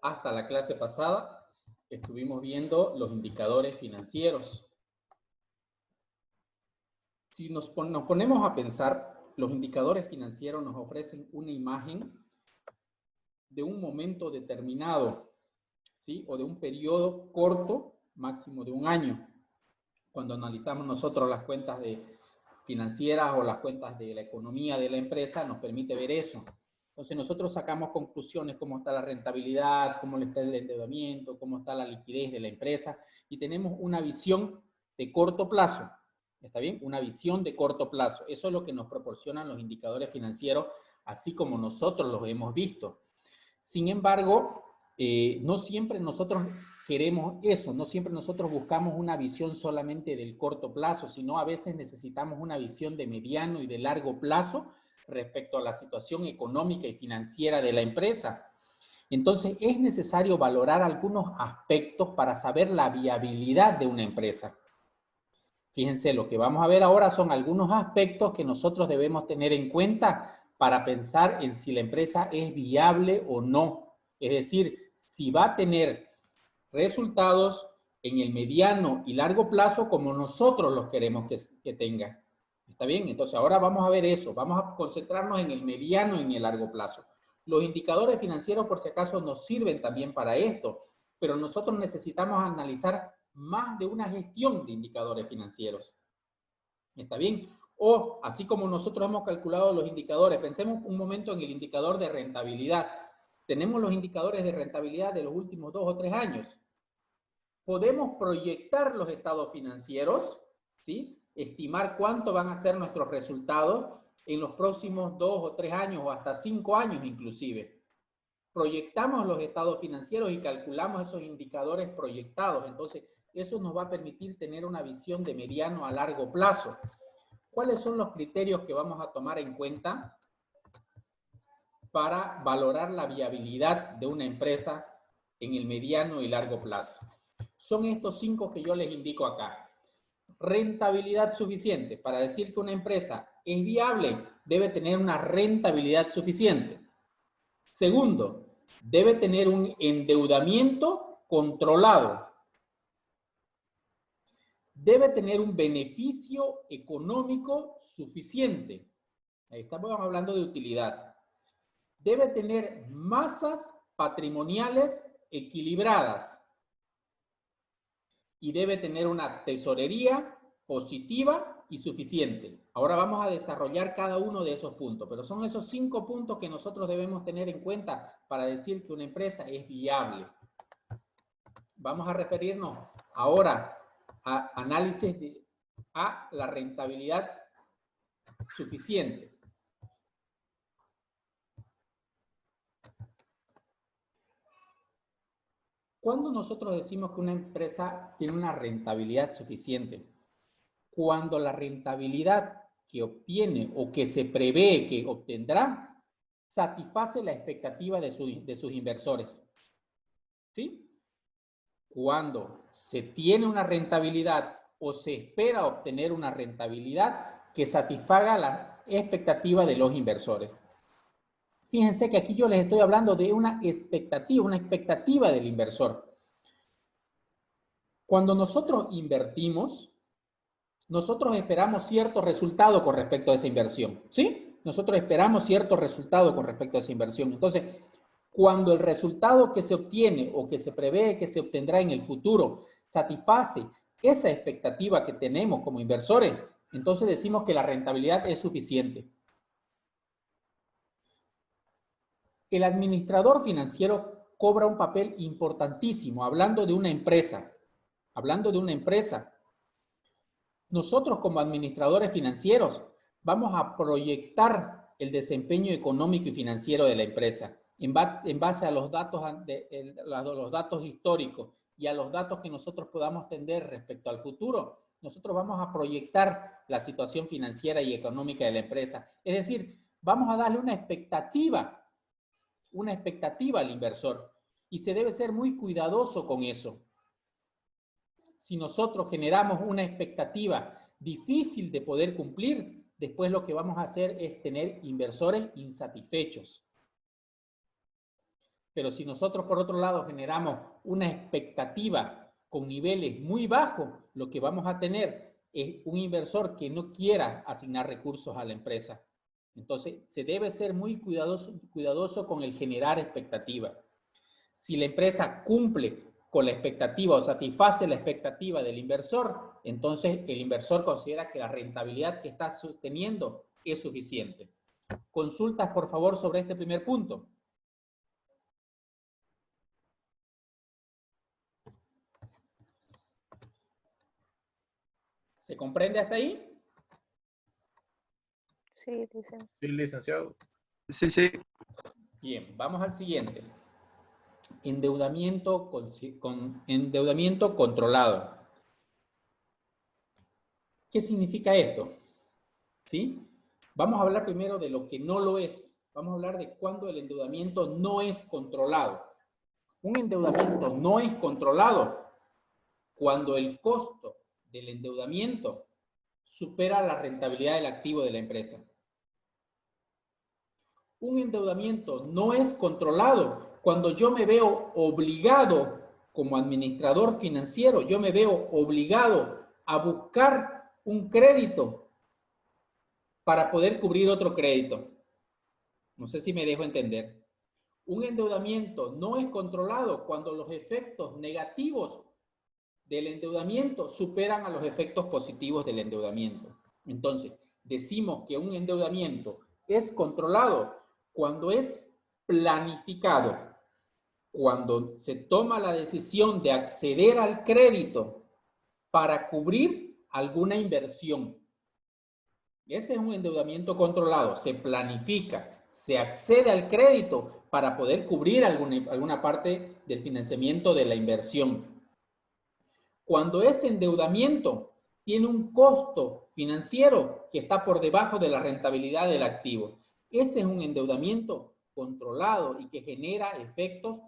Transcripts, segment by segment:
hasta la clase pasada estuvimos viendo los indicadores financieros. Si nos ponemos a pensar, los indicadores financieros nos ofrecen una imagen de un momento determinado, ¿sí? O de un periodo corto, máximo de un año. Cuando analizamos nosotros las cuentas financieras o las cuentas de la economía de la empresa, nos permite ver eso. Entonces nosotros sacamos conclusiones, cómo está la rentabilidad, cómo está el endeudamiento, cómo está la liquidez de la empresa, y tenemos una visión de corto plazo. ¿Está bien? Una visión de corto plazo. Eso es lo que nos proporcionan los indicadores financieros, así como nosotros los hemos visto. Sin embargo, no siempre nosotros queremos eso, no siempre nosotros buscamos una visión solamente del corto plazo, sino a veces necesitamos una visión de mediano y de largo plazo respecto a la situación económica y financiera de la empresa. Entonces, es necesario valorar algunos aspectos para saber la viabilidad de una empresa. Fíjense, lo que vamos a ver ahora son algunos aspectos que nosotros debemos tener en cuenta para pensar en si la empresa es viable o no. Es decir, si va a tener resultados en el mediano y largo plazo como nosotros los queremos que tenga. ¿Está bien? Entonces ahora vamos a ver eso. Vamos a concentrarnos en el mediano y en el largo plazo. Los indicadores financieros, por si acaso, nos sirven también para esto, pero nosotros necesitamos analizar más de una gestión de indicadores financieros. ¿Está bien? O, así como nosotros hemos calculado los indicadores, pensemos un momento en el indicador de rentabilidad. Tenemos los indicadores de rentabilidad de los últimos 2 o 3 años. Podemos proyectar los estados financieros, ¿sí? Estimar cuánto van a ser nuestros resultados en los próximos 2 o 3 años o hasta 5 años inclusive. Proyectamos los estados financieros y calculamos esos indicadores proyectados. Entonces, eso nos va a permitir tener una visión de mediano a largo plazo. ¿Cuáles son los criterios que vamos a tomar en cuenta para valorar la viabilidad de una empresa en el mediano y largo plazo? Son estos 5 que yo les indico acá. Rentabilidad suficiente. Para decir que una empresa es viable, debe tener una rentabilidad suficiente. Segundo, debe tener un endeudamiento controlado. Debe tener un beneficio económico suficiente. Ahí estamos hablando de utilidad. Debe tener masas patrimoniales equilibradas. Y debe tener una tesorería positiva y suficiente. Ahora vamos a desarrollar cada uno de esos puntos, pero son esos 5 puntos que nosotros debemos tener en cuenta para decir que una empresa es viable. Vamos a referirnos ahora a análisis a la rentabilidad suficiente. ¿Cuándo nosotros decimos que una empresa tiene una rentabilidad suficiente? Cuando la rentabilidad que obtiene o que se prevé que obtendrá satisface la expectativa de sus inversores. ¿Sí? Cuando se tiene una rentabilidad o se espera obtener una rentabilidad que satisfaga la expectativa de los inversores. Fíjense que aquí yo les estoy hablando de una expectativa del inversor. Cuando nosotros invertimos, nosotros esperamos cierto resultado con respecto a esa inversión, ¿sí? Nosotros esperamos cierto resultado con respecto a esa inversión. Entonces, cuando el resultado que se obtiene o que se prevé que se obtendrá en el futuro satisface esa expectativa que tenemos como inversores, entonces decimos que la rentabilidad es suficiente. El administrador financiero cobra un papel importantísimo hablando de una empresa. Hablando de una empresa. Nosotros como administradores financieros vamos a proyectar el desempeño económico y financiero de la empresa en base a los datos históricos y a los datos que nosotros podamos tener respecto al futuro. Nosotros vamos a proyectar la situación financiera y económica de la empresa. Es decir, vamos a darle una expectativa al inversor y se debe ser muy cuidadoso con eso. Si nosotros generamos una expectativa difícil de poder cumplir, después lo que vamos a hacer es tener inversores insatisfechos. Pero si nosotros, por otro lado, generamos una expectativa con niveles muy bajos, lo que vamos a tener es un inversor que no quiera asignar recursos a la empresa. Entonces, se debe ser muy cuidadoso con el generar expectativa. Si la empresa cumple con la expectativa o satisface la expectativa del inversor, entonces el inversor considera que la rentabilidad que está sosteniendo es suficiente. Consultas, por favor, sobre este primer punto. ¿Se comprende hasta ahí? Sí, licenciado. Sí, licenciado. Sí, sí. Bien, vamos al siguiente. Endeudamiento endeudamiento controlado. ¿Qué significa esto? ¿Sí? Vamos a hablar primero de lo que no lo es. Vamos a hablar de cuándo el endeudamiento no es controlado. Un endeudamiento no es controlado cuando el costo del endeudamiento supera la rentabilidad del activo de la empresa. Un endeudamiento no es controlado cuando yo me veo obligado, como administrador financiero, yo me veo obligado a buscar un crédito para poder cubrir otro crédito. No sé si me dejo entender. Un endeudamiento no es controlado cuando los efectos negativos del endeudamiento superan a los efectos positivos del endeudamiento. Entonces, decimos que un endeudamiento es controlado cuando es planificado, cuando se toma la decisión de acceder al crédito para cubrir alguna inversión. Ese es un endeudamiento controlado, se planifica, se accede al crédito para poder cubrir alguna parte del financiamiento de la inversión. Cuando ese endeudamiento tiene un costo financiero que está por debajo de la rentabilidad del activo. Ese es un endeudamiento controlado y que genera efectos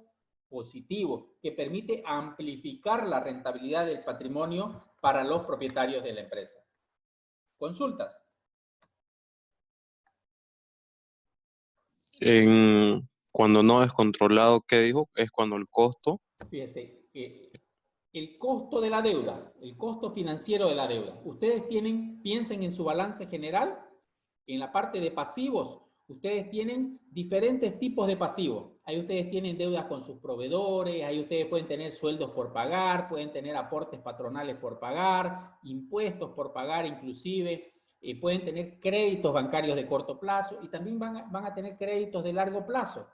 positivos, que permite amplificar la rentabilidad del patrimonio para los propietarios de la empresa. Consultas. Cuando no es controlado, ¿qué dijo? Es cuando el costo. Fíjese, el costo de la deuda, el costo financiero de la deuda. Ustedes piensen en su balance general, en la parte de pasivos, ustedes tienen diferentes tipos de pasivos. Ahí ustedes tienen deudas con sus proveedores, ahí ustedes pueden tener sueldos por pagar, pueden tener aportes patronales por pagar, impuestos por pagar inclusive, pueden tener créditos bancarios de corto plazo y también van a tener créditos de largo plazo.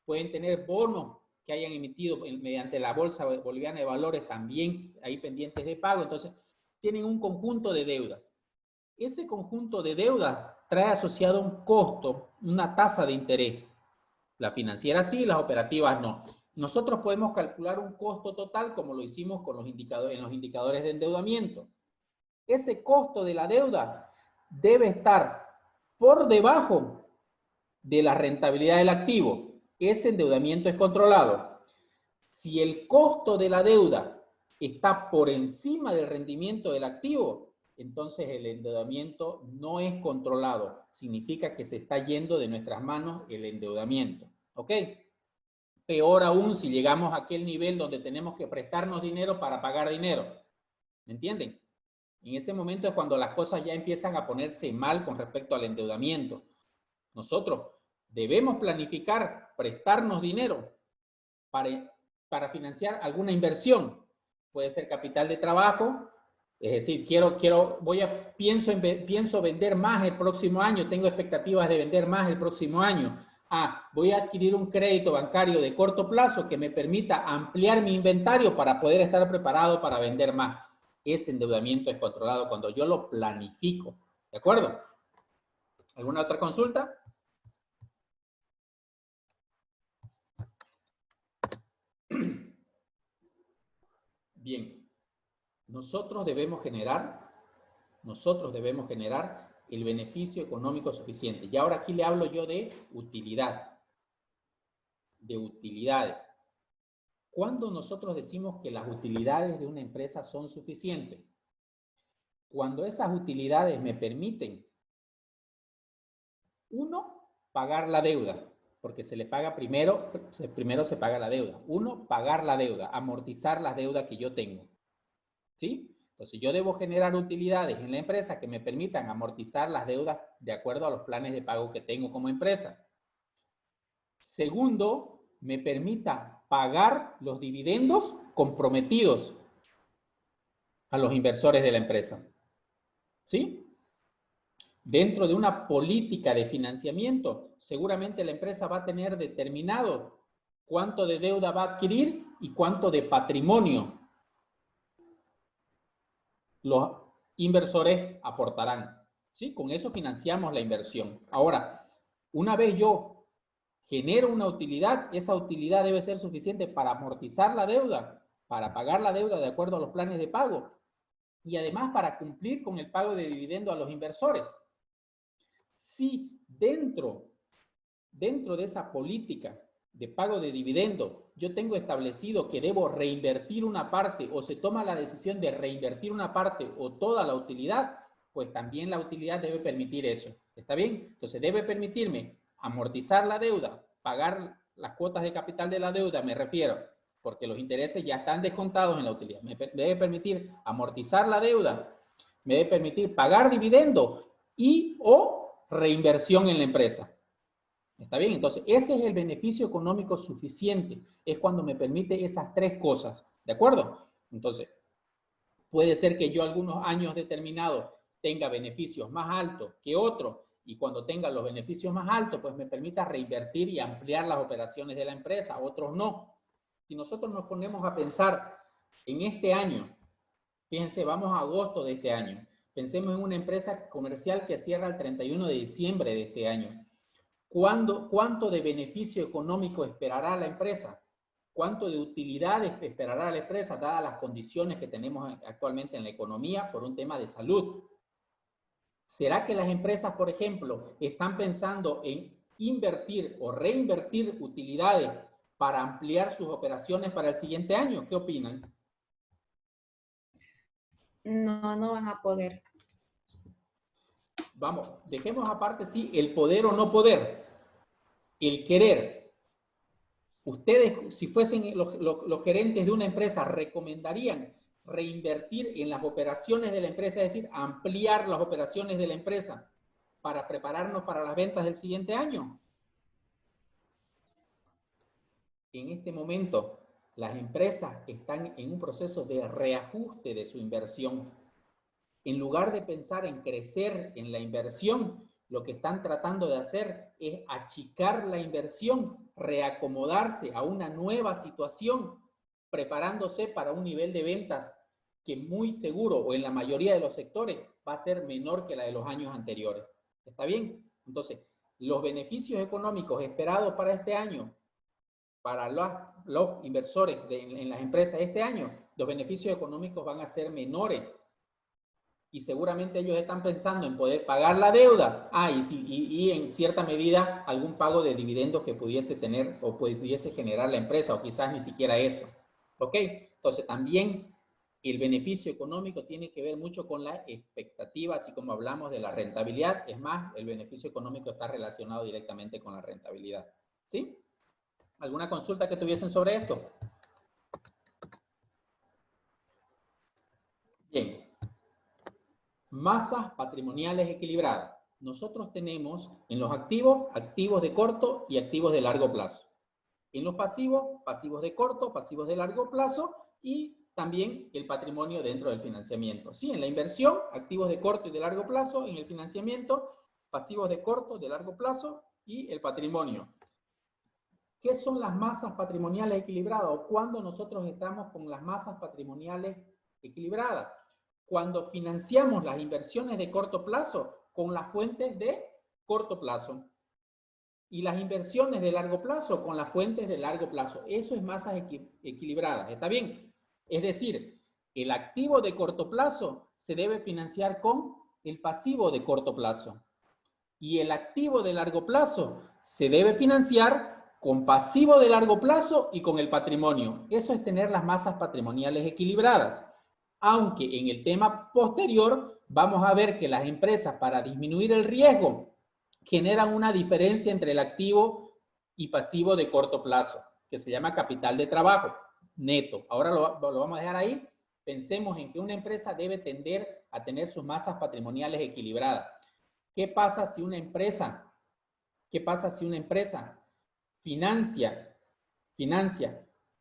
Pueden tener bonos que hayan emitido mediante la Bolsa Boliviana de Valores también ahí pendientes de pago. Entonces, tienen un conjunto de deudas. Ese conjunto de deudas trae asociado un costo, una tasa de interés. La financiera sí, las operativas no. Nosotros podemos calcular un costo total como lo hicimos con en los indicadores de endeudamiento. Ese costo de la deuda debe estar por debajo de la rentabilidad del activo. Ese endeudamiento es controlado. Si el costo de la deuda está por encima del rendimiento del activo, entonces el endeudamiento no es controlado. Significa que se está yendo de nuestras manos el endeudamiento. ¿Ok? Peor aún si llegamos a aquel nivel donde tenemos que prestarnos dinero para pagar dinero. ¿Me entienden? En ese momento es cuando las cosas ya empiezan a ponerse mal con respecto al endeudamiento. Nosotros debemos planificar, prestarnos dinero para financiar alguna inversión. Puede ser capital de trabajo, es decir, pienso vender más el próximo año, tengo expectativas de vender más el próximo año. Voy a adquirir un crédito bancario de corto plazo que me permita ampliar mi inventario para poder estar preparado para vender más. Ese endeudamiento es controlado cuando yo lo planifico. ¿De acuerdo? ¿Alguna otra consulta? Bien, nosotros debemos generar el beneficio económico suficiente. Y ahora aquí le hablo yo de utilidad, de utilidades. ¿Cuándo nosotros decimos que las utilidades de una empresa son suficientes? Cuando esas utilidades me permiten, uno, pagar la deuda. porque se le paga primero se paga la deuda. Uno, pagar la deuda, amortizar las deudas que yo tengo. ¿Sí? Entonces yo debo generar utilidades en la empresa que me permitan amortizar las deudas de acuerdo a los planes de pago que tengo como empresa. Segundo, me permita pagar los dividendos comprometidos a los inversores de la empresa. ¿Sí? Dentro de una política de financiamiento, seguramente la empresa va a tener determinado cuánto de deuda va a adquirir y cuánto de patrimonio los inversores aportarán. ¿Sí? Con eso financiamos la inversión. Ahora, una vez yo genero una utilidad, esa utilidad debe ser suficiente para amortizar la deuda, para pagar la deuda de acuerdo a los planes de pago y además para cumplir con el pago de dividendo a los inversores. Si dentro de esa política de pago de dividendo yo tengo establecido que debo reinvertir una parte o se toma la decisión de reinvertir una parte o toda la utilidad, pues también la utilidad debe permitir eso. ¿Está bien? Entonces debe permitirme amortizar la deuda, pagar las cuotas de capital de la deuda, me refiero, porque los intereses ya están descontados en la utilidad. Me debe permitir amortizar la deuda, me debe permitir pagar dividendo y o reinversión en la empresa. ¿Está bien? Entonces, ese es el beneficio económico suficiente. Es cuando me permite esas tres cosas. ¿De acuerdo? Entonces, puede ser que yo algunos años determinados tenga beneficios más altos que otros y cuando tenga los beneficios más altos, pues me permita reinvertir y ampliar las operaciones de la empresa. Otros no. Si nosotros nos ponemos a pensar en este año, fíjense, vamos a agosto de este año. Pensemos en una empresa comercial que cierra el 31 de diciembre de este año. ¿Cuánto de beneficio económico esperará la empresa? ¿Cuánto de utilidades esperará la empresa, dadas las condiciones que tenemos actualmente en la economía por un tema de salud? ¿Será que las empresas, por ejemplo, están pensando en invertir o reinvertir utilidades para ampliar sus operaciones para el siguiente año? ¿Qué opinan? No, no van a poder. Vamos, dejemos aparte, sí, el poder o no poder, el querer. Ustedes, si fuesen los gerentes de una empresa, ¿recomendarían reinvertir en las operaciones de la empresa, es decir, ampliar las operaciones de la empresa para prepararnos para las ventas del siguiente año? En este momento, las empresas están en un proceso de reajuste de su inversión. En lugar de pensar en crecer en la inversión, lo que están tratando de hacer es achicar la inversión, reacomodarse a una nueva situación, preparándose para un nivel de ventas que muy seguro, o en la mayoría de los sectores, va a ser menor que la de los años anteriores. ¿Está bien? Entonces, los beneficios económicos esperados para este año, para los inversores en las empresas este año, los beneficios económicos van a ser menores. Y seguramente ellos están pensando en poder pagar la deuda, y en cierta medida algún pago de dividendos que pudiese tener o pudiese generar la empresa, o quizás ni siquiera eso. ¿Ok? Entonces también el beneficio económico tiene que ver mucho con la expectativa, así como hablamos de la rentabilidad. Es más, el beneficio económico está relacionado directamente con la rentabilidad. ¿Sí? ¿Alguna consulta que tuviesen sobre esto? Bien. Masas patrimoniales equilibradas. Nosotros tenemos en los activos, activos de corto y activos de largo plazo. En los pasivos, pasivos de corto, pasivos de largo plazo y también el patrimonio dentro del financiamiento. Sí, en la inversión, activos de corto y de largo plazo, en el financiamiento, pasivos de corto, de largo plazo y el patrimonio. ¿Qué son las masas patrimoniales equilibradas o cuándo nosotros estamos con las masas patrimoniales equilibradas? Cuando financiamos las inversiones de corto plazo con las fuentes de corto plazo y las inversiones de largo plazo con las fuentes de largo plazo. Eso es masas equilibradas, ¿está bien? Es decir, el activo de corto plazo se debe financiar con el pasivo de corto plazo y el activo de largo plazo se debe financiar con pasivo de largo plazo y con el patrimonio. Eso es tener las masas patrimoniales equilibradas. Aunque en el tema posterior vamos a ver que las empresas, para disminuir el riesgo, generan una diferencia entre el activo y pasivo de corto plazo, que se llama capital de trabajo, neto. Ahora lo vamos a dejar ahí. Pensemos en que una empresa debe tender a tener sus masas patrimoniales equilibradas. ¿Qué pasa si una empresa financia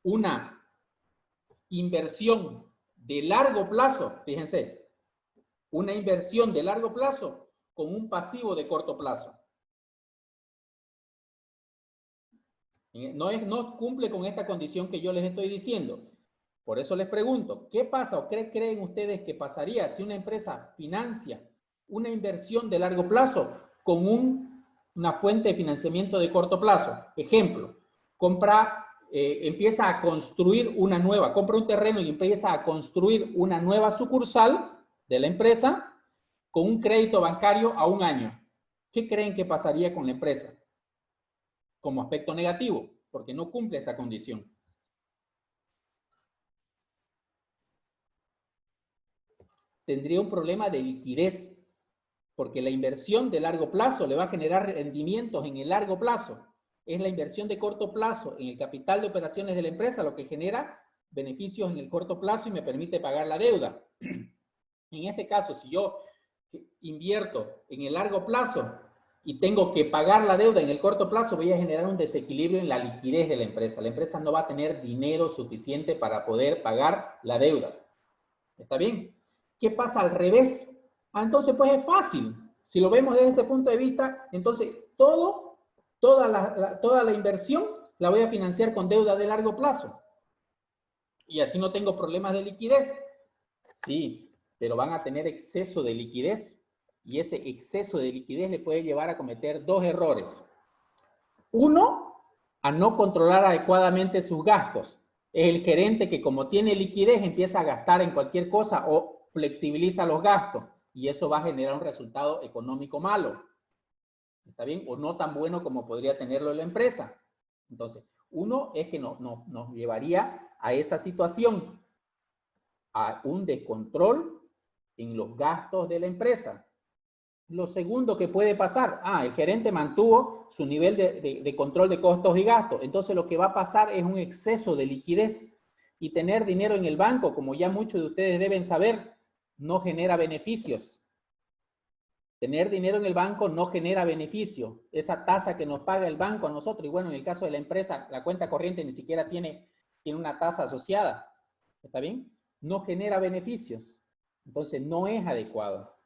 una inversión de largo plazo? Fíjense, una inversión de largo plazo con un pasivo de corto plazo. No cumple con esta condición que yo les estoy diciendo. Por eso les pregunto, ¿qué pasa o qué creen ustedes que pasaría si una empresa financia una inversión de largo plazo con una fuente de financiamiento de corto plazo? Ejemplo, empieza a construir compra un terreno y empieza a construir una nueva sucursal de la empresa con un crédito bancario a 1 año. ¿Qué creen que pasaría con la empresa? Como aspecto negativo, porque no cumple esta condición. Tendría un problema de liquidez, porque la inversión de largo plazo le va a generar rendimientos en el largo plazo. Es la inversión de corto plazo en el capital de operaciones de la empresa lo que genera beneficios en el corto plazo y me permite pagar la deuda. En este caso, si yo invierto en el largo plazo y tengo que pagar la deuda en el corto plazo, voy a generar un desequilibrio en la liquidez de la empresa. La empresa no va a tener dinero suficiente para poder pagar la deuda. ¿Está bien? ¿Qué pasa al revés? Entonces, pues es fácil. Si lo vemos desde ese punto de vista, entonces toda la inversión la voy a financiar con deuda de largo plazo. Y así no tengo problemas de liquidez. Sí, pero van a tener exceso de liquidez. Y ese exceso de liquidez le puede llevar a cometer 2 errores. Uno, a no controlar adecuadamente sus gastos. Es el gerente que, como tiene liquidez, empieza a gastar en cualquier cosa o flexibiliza los gastos. Y eso va a generar un resultado económico malo. ¿Está bien? O no tan bueno como podría tenerlo la empresa. Entonces, uno es que nos llevaría a esa situación, a un descontrol en los gastos de la empresa. Lo segundo que puede pasar, el gerente mantuvo su nivel de control de costos y gastos. Entonces lo que va a pasar es un exceso de liquidez. Y tener dinero en el banco, como ya muchos de ustedes deben saber, no genera beneficios. Tener dinero en el banco no genera beneficio. Esa tasa que nos paga el banco a nosotros, y bueno, en el caso de la empresa, la cuenta corriente ni siquiera tiene una tasa asociada. ¿Está bien? No genera beneficios. Entonces no es adecuado.